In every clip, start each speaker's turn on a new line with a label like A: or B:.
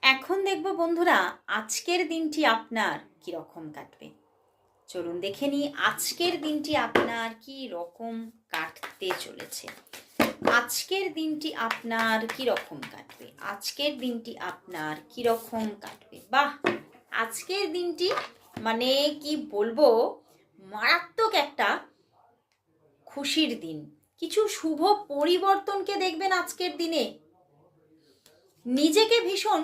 A: এখন দেখব বন্ধুরা আজকের দিনটি আপনার কি রকম কাটবে। চলুন দেখে নিই আজকের দিনটি আপনার কি রকম কাটতে চলেছে। আজকের দিনটি আপনার কি রকম কাটবে, আজকের দিনটি আপনার কি রকম কাটবে। বাহ, আজকের দিনটি মানে কি বলবো, মারাত্মক একটা খুশির দিন। কিছু শুভ পরিবর্তনকে দেখবেন আজকের দিনে। নিজেকে ভীষণ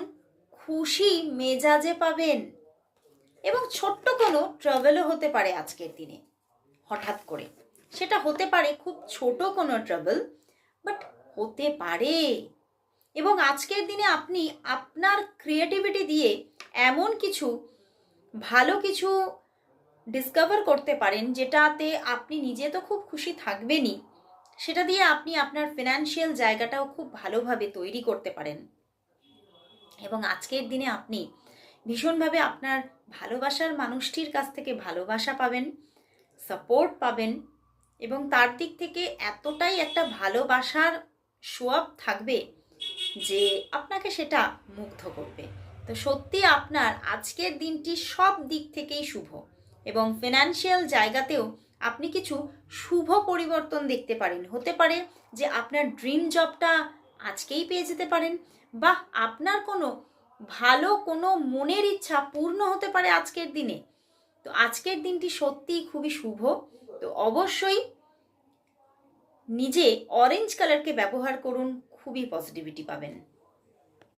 A: খুশি মেজাজে পাবেন এবং ছোট্ট কোনো ট্রাভেলও হতে পারে আজকের দিনে হঠাৎ করে। সেটা হতে পারে খুব ছোট কোনো ট্রাভেল, বাট হতে পারে। এবং আজকের দিনে আপনি আপনার ক্রিয়েটিভিটি দিয়ে এমন কিছু ভালো কিছু ডিসকভার করতে পারেন যেটাতে আপনি নিজে তো খুব খুশি থাকবেনই, সেটা দিয়ে আপনি আপনার ফিনান্সিয়াল জায়গাটাও খুব ভালোভাবে তৈরি করতে পারেন। এবং আজকের দিনে আপনি ভীষণভাবে আপনার ভালোবাসার মানুষটির কাছ থেকে ভালোবাসা পাবেন, সাপোর্ট পাবেন এবং তার দিক থেকে এতটাই একটা ভালোবাসার সোয়াব থাকবে যে আপনাকে সেটা মুগ্ধ করবে। তো সত্যি আপনার আজকের দিনটি সব দিক থেকেই শুভ এবং ফিনান্সিয়াল জায়গাতেও আপনি কিছু শুভ পরিবর্তন দেখতে পারেন। হতে পারে যে আপনার ড্রিম জবটা আজকেই পেয়ে যেতে পারেন, বা আপনার কোনো ভালো কোনো মনের ইচ্ছা পূর্ণ হতে পারে আজকের দিনে। তো আজকের দিনটি সত্যিই খুবই শুভ। তো অবশ্যই নিজে অরেঞ্জ কালারকে ব্যবহার করুন, খুবই পজিটিভিটি পাবেন।